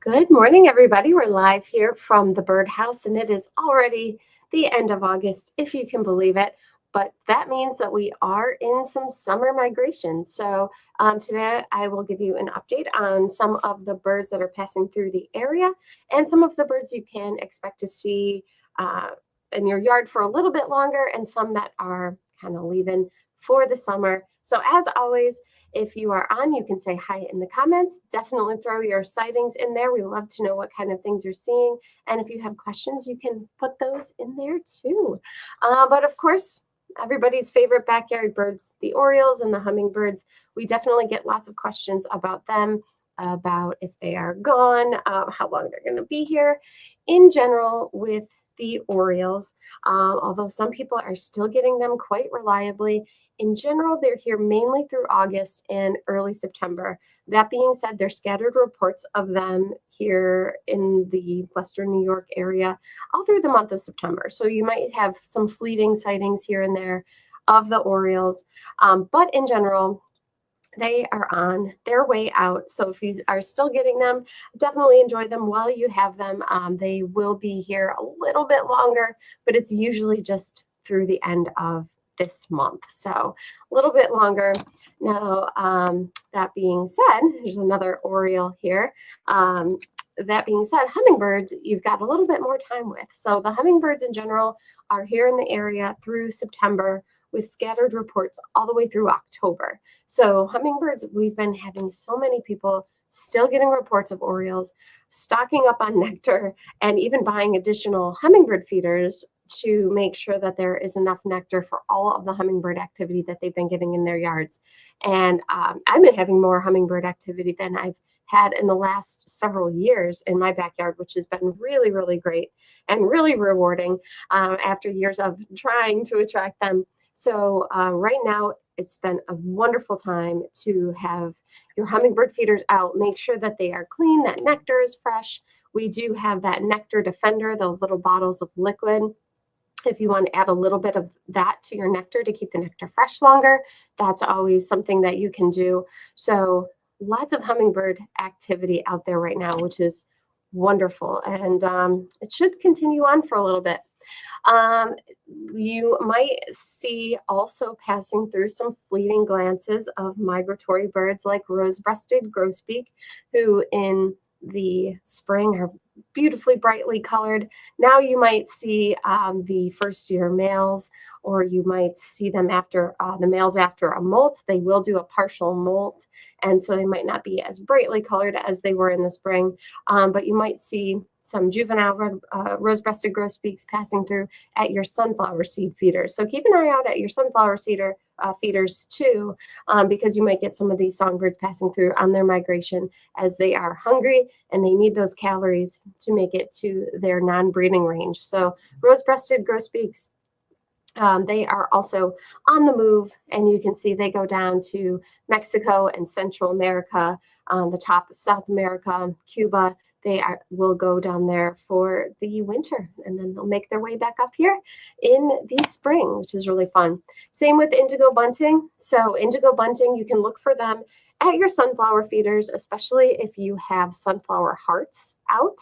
Good morning, everybody. We're live here from the birdhouse, and it is already the end of August, if you can believe it. But that means that we are in some summer migration. Today I will give you an update on some of the birds that are passing through the area and some of the birds you can expect to see uh, in your yard for a little bit longer, and some that are kind of leaving for the summer. So, as always, if you are on, you can say hi in the comments. Definitely throw your sightings in there. We love to know what kind of things you're seeing. And if you have questions, you can put those in there too. But of course, everybody's favorite backyard birds, the orioles and the hummingbirds. We definitely get lots of questions about them, about if they are gone, how long they're going to be here. In general, with the orioles, although some people are still getting them quite reliably, in general, they're here mainly through August and early September. That being said, there's scattered reports of them here in the Western New York area all through the month of September. So you might have some fleeting sightings here and there of the orioles. But in general, they are on their way out. So if you are still getting them, definitely enjoy them while you have them. They will be here a little bit longer, but it's usually just through the end of this month. So a little bit longer. Now, that being said, there's another oriole here. That being said, hummingbirds, you've got a little bit more time with. So the hummingbirds in general are here in the area through September with scattered reports all the way through October. So hummingbirds, we've been having so many people still getting reports of orioles, stocking up on nectar, and even buying additional hummingbird feeders to make sure that there is enough nectar for all of the hummingbird activity that they've been getting in their yards. And I've been having more hummingbird activity than I've had in the last several years in my backyard, which has been really, really great and really rewarding after years of trying to attract them. So right now, it's been a wonderful time to have your hummingbird feeders out. Make sure that they are clean, that nectar is fresh. We do have that nectar defender, the little bottles of liquid. If you want to add a little bit of that to your nectar to keep the nectar fresh longer, that's always something that you can do. So lots of hummingbird activity out there right now, which is wonderful. And it should continue on for a little bit. You might see also passing through some fleeting glances of migratory birds like rose-breasted grosbeak, who in the spring are beautifully brightly colored. Now you might see the first year males, or you might see them after the males after a molt. They will do a partial molt, and so they might not be as brightly colored as they were in the spring, but you might see some juvenile rose-breasted grosbeaks passing through at your sunflower seed feeders. So keep an eye out at your sunflower seeder feeders too, because you might get some of these songbirds passing through on their migration as they are hungry and they need those calories to make it to their non-breeding range. So rose-breasted grosbeaks, they are also on the move, and you can see they go down to Mexico and Central America, the top of South America, Cuba. They will go down there for the winter, and then they'll make their way back up here in the spring, which is really fun. Same with indigo bunting. So indigo bunting, you can look for them at your sunflower feeders, especially if you have sunflower hearts out.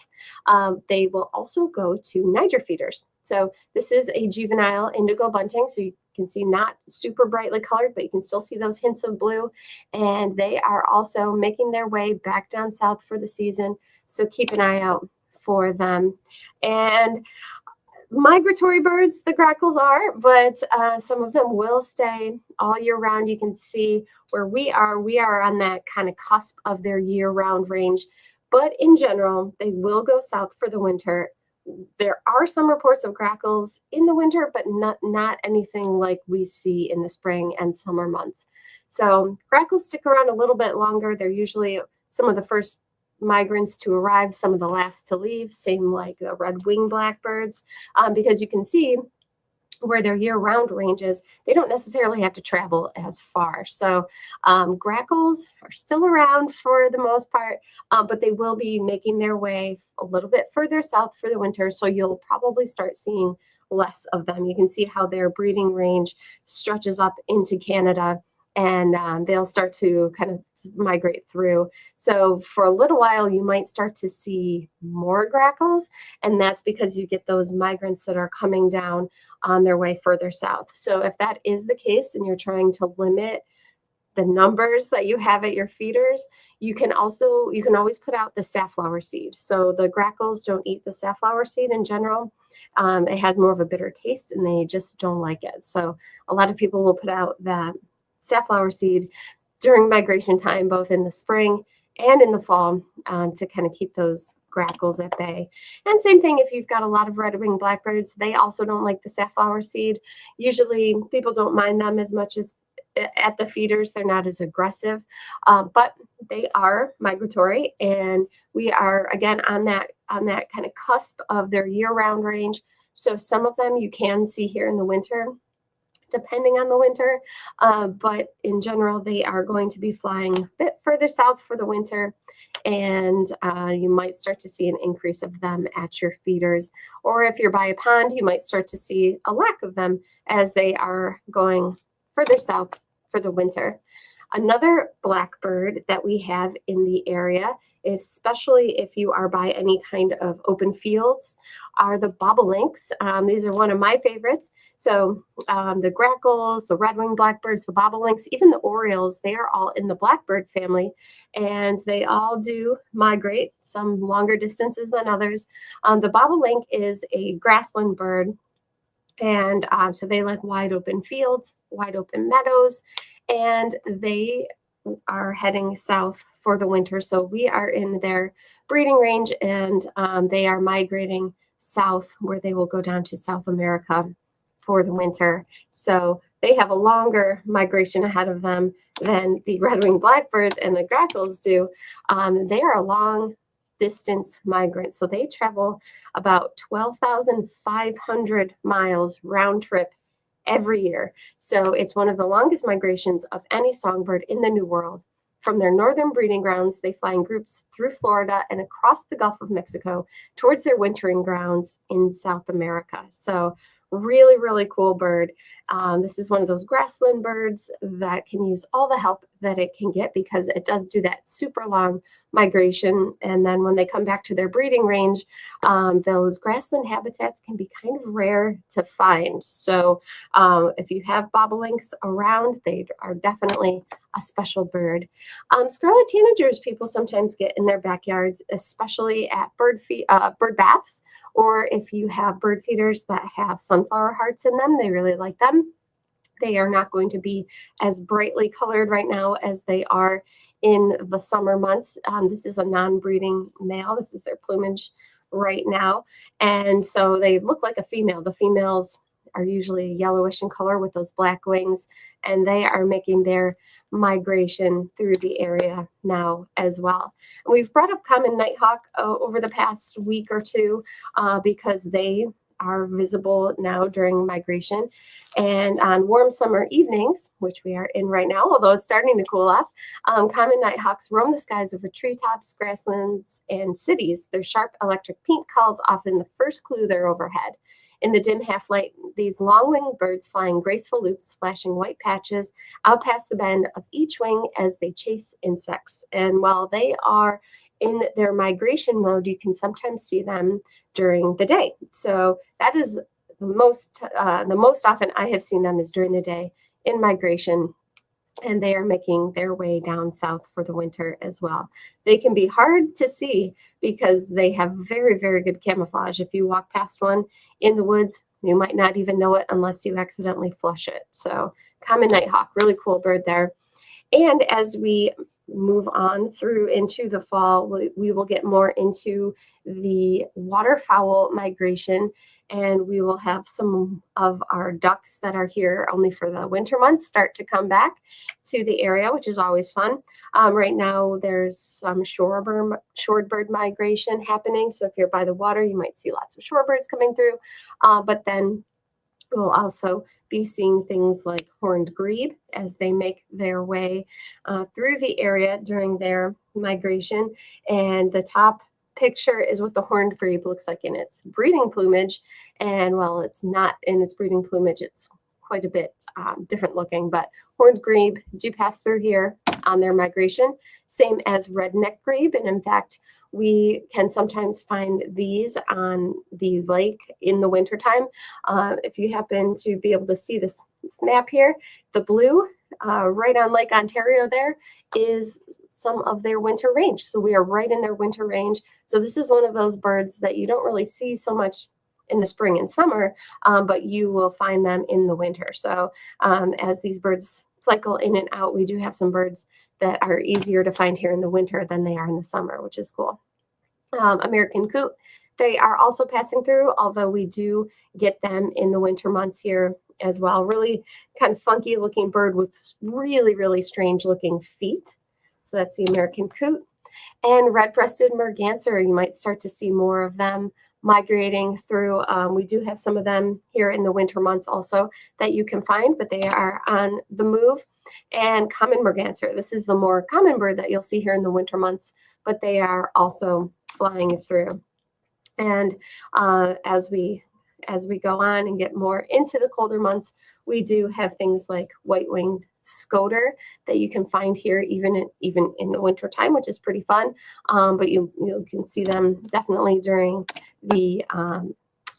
They will also go to Niger feeders. So this is a juvenile indigo bunting, so you can see not super brightly colored, but you can still see those hints of blue. And they are also making their way back down south for the season, so keep an eye out for them. And migratory birds, the grackles are, but some of them will stay all year round. You can see where we are on that kind of cusp of their year-round range. But in general, they will go south for the winter. There are some reports of grackles in the winter, but not anything like we see in the spring and summer months. So grackles stick around a little bit longer. They're usually some of the first migrants to arrive, some of the last to leave, same like the red-winged blackbirds, because you can see where their year-round ranges, they don't necessarily have to travel as far. So grackles are still around for the most part, but they will be making their way a little bit further south for the winter, so you'll probably start seeing less of them. You can see how their breeding range stretches up into Canada and they'll start to kind of migrate through. So for a little while, you might start to see more grackles, and that's because you get those migrants that are coming down on their way further south. So if that is the case and you're trying to limit the numbers that you have at your feeders, you can always put out the safflower seed. So the grackles don't eat the safflower seed in general. It has more of a bitter taste and they just don't like it. So a lot of people will put out that safflower seed during migration time, both in the spring and in the fall, to kind of keep those grackles at bay. And same thing if you've got a lot of red-winged blackbirds, they also don't like the safflower seed. Usually people don't mind them as much as at the feeders. They're not as aggressive, but they are migratory, and we are again on that kind of cusp of their year-round range. So some of them you can see here in the winter, depending on the winter, but in general they are going to be flying a bit further south for the winter, and you might start to see an increase of them at your feeders, or if you're by a pond you might start to see a lack of them as they are going further south for the winter. Another blackbird that we have in the area, especially if you are by any kind of open fields, are the bobolinks. These are one of my favorites. So the grackles, the red-winged blackbirds, the bobolinks, even the orioles, they are all in the blackbird family, and they all do migrate, some longer distances than others. The bobolink is a grassland bird, and so they like wide open fields, wide open meadows, and they are heading south for the winter. So we are in their breeding range, and they are migrating south where they will go down to South America for the winter. So they have a longer migration ahead of them than the red-winged blackbirds and the grackles do. They are a long distance migrant. So they travel about 12,500 miles round trip every year. So it's one of the longest migrations of any songbird in the New World. From their northern breeding grounds, they fly in groups through Florida and across the Gulf of Mexico towards their wintering grounds in South America. So really, really cool bird. This is one of those grassland birds that can use all the help that it can get because it does do that super long migration. And then when they come back to their breeding range, those grassland habitats can be kind of rare to find. So if you have bobolinks around, they are definitely a special bird. Scarlet tanagers people sometimes get in their backyards, especially at bird baths, or if you have bird feeders that have sunflower hearts in them, they really like them. They are not going to be as brightly colored right now as they are in the summer months. This is a non-breeding male. This is their plumage right now. And so they look like a female. The females are usually yellowish in color with those black wings, and they are making their migration through the area now as well. We've brought up common nighthawk over the past week or two because they are visible now during migration. And on warm summer evenings, which we are in right now, although it's starting to cool off, common nighthawks roam the skies over treetops, grasslands, and cities. Their sharp electric pink calls often the first clue they're overhead. In the dim half-light, these long-winged birds fly in graceful loops, flashing white patches out past the bend of each wing as they chase insects. And while they are in their migration mode, you can sometimes see them during the day. So that is the most often I have seen them is during the day in migration, and they are making their way down south for the winter as well. They can be hard to see because they have very, very good camouflage. If you walk past one in the woods, you might not even know it unless you accidentally flush it. So common nighthawk, really cool bird there. And as we move on through into the fall, we will get more into the waterfowl migration, and we will have some of our ducks that are here only for the winter months start to come back to the area, which is always fun. Right now, there's some shorebird migration happening. So if you're by the water, you might see lots of shorebirds coming through. But then we'll also be seeing things like horned grebe as they make their way through the area during their migration. And the top picture is what the horned grebe looks like in its breeding plumage. And while it's not in its breeding plumage, it's quite a bit different looking, but horned grebe do pass through here on their migration, same as redneck grebe. And in fact, we can sometimes find these on the lake in the wintertime. If you happen to be able to see this map here, the blue right on Lake Ontario there is some of their winter range. So we are right in their winter range. So this is one of those birds that you don't really see so much in the spring and summer, but you will find them in the winter. So as these birds cycle in and out, we do have some birds that are easier to find here in the winter than they are in the summer, which is cool. American coot, they are also passing through, although we do get them in the winter months here as well. Really kind of funky looking bird with really, really strange looking feet. So that's the American coot. And red-breasted merganser, you might start to see more of them migrating through. We do have some of them here in the winter months also that you can find, but they are on the move. And common merganser, this is the more common bird that you'll see here in the winter months, but they are also flying through. And as we go on and get more into the colder months, we do have things like white-winged scoter that you can find here even in the winter time, which is pretty fun. But you can see them definitely during the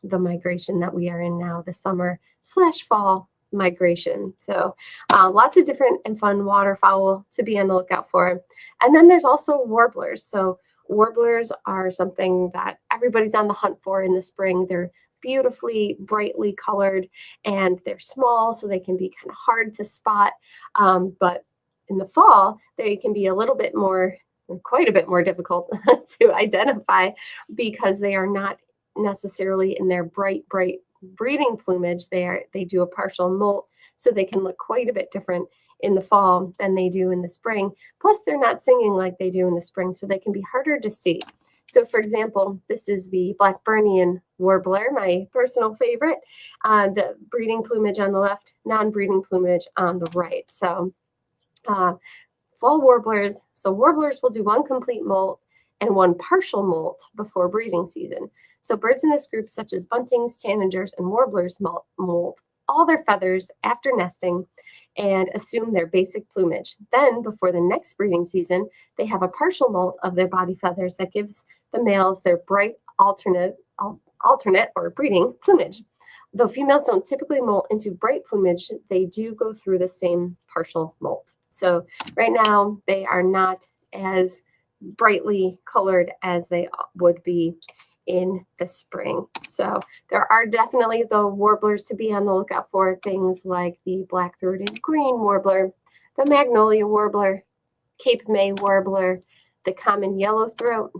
migration that we are in now, the summer/fall migration. So lots of different and fun waterfowl to be on the lookout for. And then there's also warblers. So warblers are something that everybody's on the hunt for in the spring. They're beautifully, brightly colored, and they're small, so they can be kind of hard to spot. But in the fall, they can be quite a bit more difficult to identify because they are not necessarily in their bright breeding plumage. They do a partial molt, so they can look quite a bit different in the fall than they do in the spring. Plus, they're not singing like they do in the spring, so they can be harder to see. So, for example, this is the Blackburnian warbler, my personal favorite. The breeding plumage on the left, non-breeding plumage on the right. So, fall warblers. So, warblers will do one complete molt and one partial molt before breeding season. So, birds in this group, such as buntings, tanagers, and warblers, molt all their feathers after nesting and assume their basic plumage. Then, before the next breeding season, they have a partial molt of their body feathers that gives the males their bright alternate or breeding plumage. Though females don't typically molt into bright plumage, they do go through the same partial molt. So right now, they are not as brightly colored as they would be in the spring. So there are definitely the warblers to be on the lookout for, things like the black-throated green warbler, the magnolia warbler, Cape May warbler, the common yellowthroat,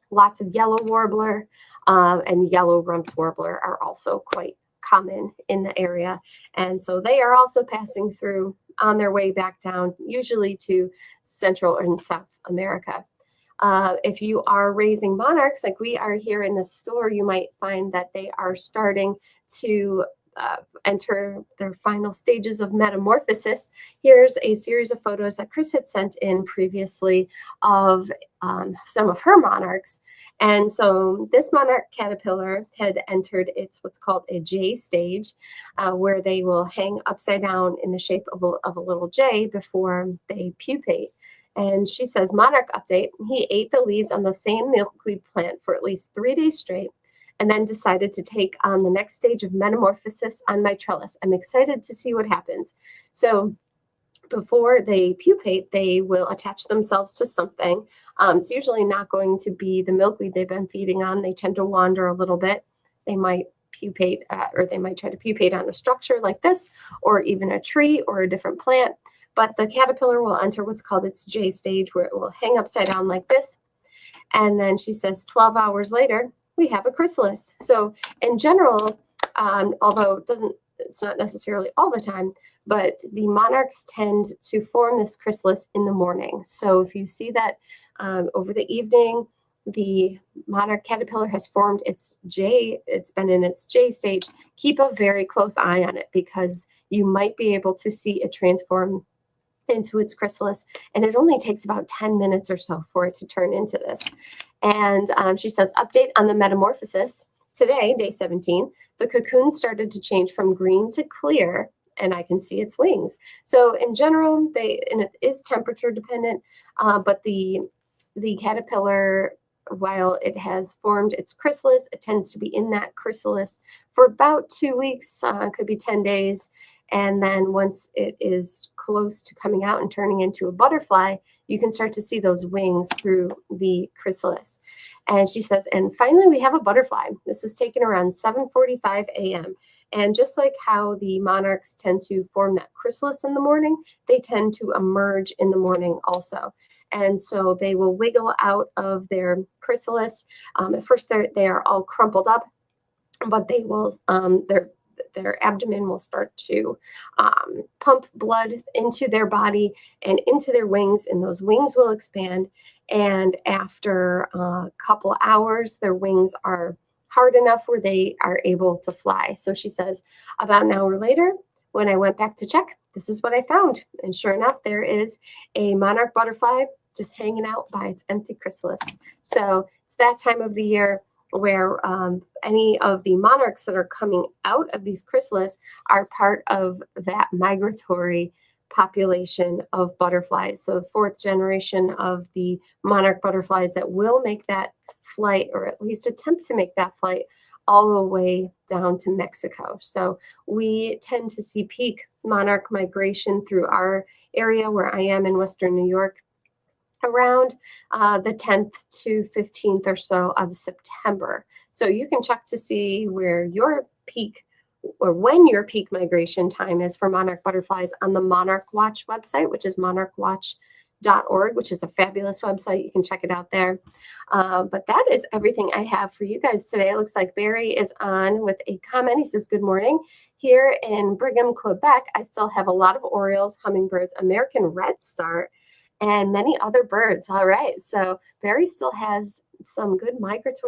lots of yellow warbler, and yellow-rumped warbler are also quite common in the area. And so they are also passing through on their way back down, usually to Central and South America. If you are raising monarchs like we are here in the store, you might find that they are starting to enter their final stages of metamorphosis. Here's a series of photos that Chris had sent in previously of some of her monarchs. And so this monarch caterpillar had entered what's called a J stage, where they will hang upside down in the shape of a little J before they pupate. And she says, monarch update, he ate the leaves on the same milkweed plant for at least 3 days straight and then decided to take on the next stage of metamorphosis on my trellis. I'm excited to see what happens. So before they pupate, they will attach themselves to something. It's usually not going to be the milkweed they've been feeding on. They tend to wander a little bit. They might pupate or they might try to pupate on a structure like this, or even a tree or a different plant. But the caterpillar will enter what's called its J stage, where it will hang upside down like this. And then she says 12 hours later, we have a chrysalis. So in general, although it's not necessarily all the time, but the monarchs tend to form this chrysalis in the morning. So if you see that over the evening, the monarch caterpillar has formed it's been in its J stage, keep a very close eye on it, because you might be able to see it transform into its chrysalis, and it only takes about 10 minutes or so for it to turn into this. And she says, update on the metamorphosis. today, day 17, the cocoon started to change from green to clear, and I can see its wings. So in general, and it is temperature dependent, but the caterpillar, while it has formed its chrysalis, it tends to be in that chrysalis for about 2 weeks, could be 10 days. And then once it is close to coming out and turning into a butterfly, you can start to see those wings through the chrysalis. And she says, and finally we have a butterfly. This was taken around 7:45 a.m. And just like how the monarchs tend to form that chrysalis in the morning, they tend to emerge in the morning also. And so they will wiggle out of their chrysalis. At first, they are all crumpled up, but they will their abdomen will start to pump blood into their body and into their wings, and those wings will expand. And after a couple hours, their wings are hard enough where they are able to fly. So she says, about an hour later, when I went back to check, this is what I found. And sure enough, there is a monarch butterfly just hanging out by its empty chrysalis. So it's that time of the year where any of the monarchs that are coming out of these chrysalis are part of that migratory population of butterflies. So the fourth generation of the monarch butterflies that will make that flight, or at least attempt to make that flight, all the way down to Mexico. So we tend to see peak monarch migration through our area where I am in Western New York around the 10th to 15th or so of September. So you can check to see where your peak, or when your peak migration time is for monarch butterflies on the Monarch Watch website, which is monarchwatch.org, which is a fabulous website. You can check it out there. But that is everything I have for you guys today. It looks like Barry is on with a comment. He says, good morning. Here in Brigham, Quebec, I still have a lot of orioles, hummingbirds, American redstart, and many other birds. All right. So Barry still has some good migrants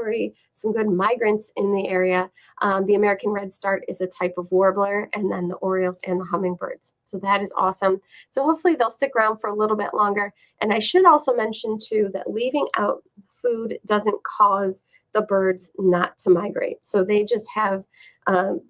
in the area. The American redstart is a type of warbler, and then the orioles and the hummingbirds. So that is awesome. So hopefully they'll stick around for a little bit longer. And I should also mention too that leaving out food doesn't cause the birds not to migrate. So they just have the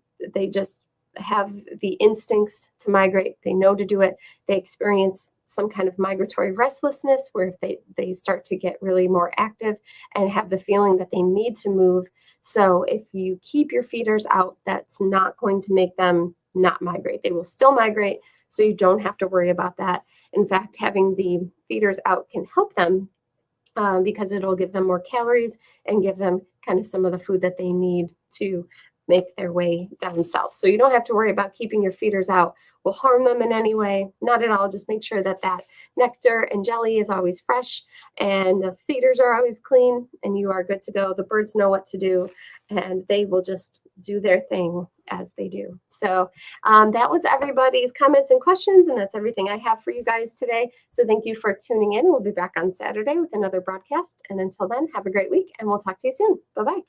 instincts to migrate. They know to do it. They experience some kind of migratory restlessness where if they start to get really more active and have the feeling that they need to move. So if you keep your feeders out, that's not going to make them not migrate. They will still migrate, so you don't have to worry about that. In fact, having the feeders out can help them because it'll give them more calories and give them kind of some of the food that they need to make their way down south. So you don't have to worry about keeping your feeders out will harm them in any way. Not at all. Just make sure that nectar and jelly is always fresh and the feeders are always clean, and you are good to go. The birds know what to do, and they will just do their thing as they do. So that was everybody's comments and questions, and that's everything I have for you guys today. So thank you for tuning in. We'll be back on Saturday with another broadcast. And until then, have a great week, and we'll talk to you soon. Bye-bye.